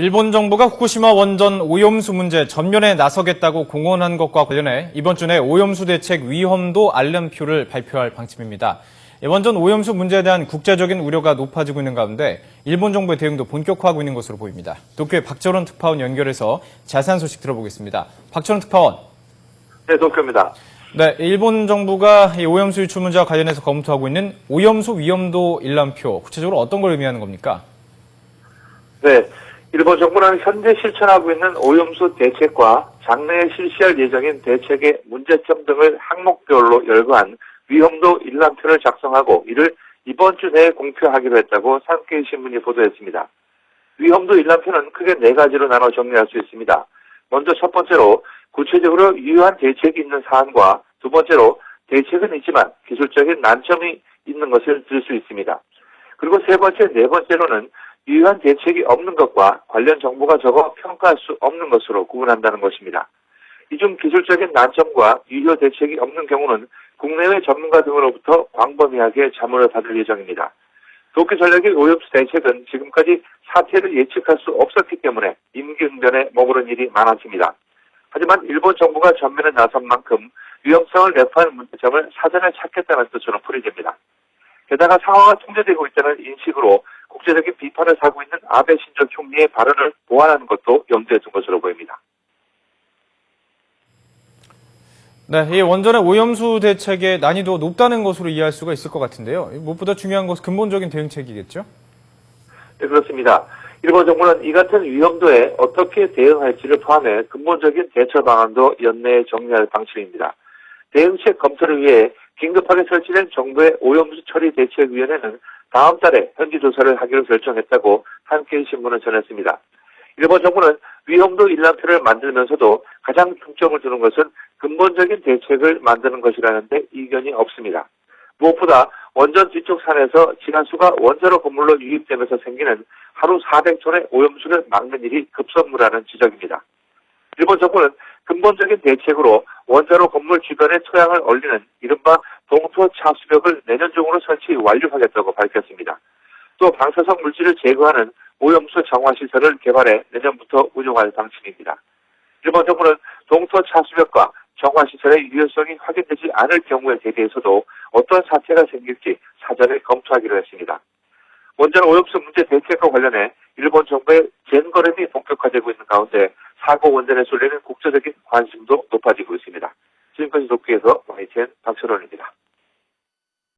일본 정부가 후쿠시마 원전 오염수 문제 전면에 나서겠다고 공언한 것과 관련해 이번 주 내 오염수 대책 위험도 알림표를 발표할 방침입니다. 원전 오염수 문제에 대한 국제적인 우려가 높아지고 있는 가운데 일본 정부의 대응도 본격화하고 있는 것으로 보입니다. 도쿄의 박철원 특파원 연결해서 자세한 소식 들어보겠습니다. 박철원 특파원. 네, 도쿄입니다. 네, 일본 정부가 이 오염수 유출 문제와 관련해서 검토하고 있는 오염수 위험도 일람표, 구체적으로 어떤 걸 의미하는 겁니까? 네, 일본 정부는 현재 실천하고 있는 오염수 대책과 장래에 실시할 예정인 대책의 문제점 등을 항목별로 열거한 위험도 일람표를 작성하고 이를 이번 주 내에 공표하기로 했다고 산케이 신문이 보도했습니다. 위험도 일람표는 크게 4가지로 나눠 정리할 수 있습니다. 먼저 첫 번째로 구체적으로 유효한 대책이 있는 사안과 두 번째로 대책은 있지만 기술적인 난점이 있는 것을 들 수 있습니다. 그리고 세 번째, 네 번째로는 유효한 대책이 없는 것과 관련 정보가 적어 평가할 수 없는 것으로 구분한다는 것입니다. 이 중 기술적인 난점과 유효 대책이 없는 경우는 국내외 전문가 등으로부터 광범위하게 자문을 받을 예정입니다. 도쿄전력의 오염수 대책은 지금까지 사태를 예측할 수 없었기 때문에 임기응변에 머무른 일이 많았습니다. 하지만 일본 정부가 전면에 나선 만큼 위험성을 내포하는 문제점을 사전에 찾겠다는 뜻으로 풀이됩니다. 게다가 상황이 통제되고 있다는 인식으로 국제적인 비판을 사고 있는 아베 신조 총리의 발언을 보완하는 것도 염두에 둔 것으로 보입니다. 네, 이 원전의 오염수 대책의 난이도 높다는 것으로 이해할 수가 있을 것 같은데요. 무엇보다 중요한 것은 근본적인 대응책이겠죠? 네, 그렇습니다. 일본 정부는 이 같은 위험도에 어떻게 대응할지를 포함해 근본적인 대처 방안도 연내에 정리할 방침입니다. 대응책 검토를 위해 긴급하게 설치된 정부의 오염수 처리 대책위원회는 다음 달에 현지 조사를 하기로 결정했다고 한케이 신문은 전했습니다. 일본 정부는 위험도 일람표를 만들면서도 가장 중점을 두는 것은 근본적인 대책을 만드는 것이라는데 이견이 없습니다. 무엇보다 원전 뒤쪽 산에서 지하수가 원자로 건물로 유입되면서 생기는 하루 400톤의 오염수를 막는 일이 급선무라는 지적입니다. 일본 정부는 근본적인 대책으로 원자로 건물 주변의 토양을 얼리는 이른바 동토 차수벽을 내년 중으로 설치 완료하겠다고 밝혔습니다. 또 방사성 물질을 제거하는 오염수 정화시설을 개발해 내년부터 운용할 방침입니다. 일본 정부는 동토 차수벽과 정화시설의 유효성이 확인되지 않을 경우에 대비해서도 어떤 사태가 생길지 사전에 검토하기로 했습니다. 원전 오염수 문제 대책과 관련해 일본 정부의 젠거름이 본격화되고 있는 가운데 사고 원전에 쏠리는 국제적인 관심도 높아지고 있습니다. 지금까지 도쿄에서 YTN 박철원입니다.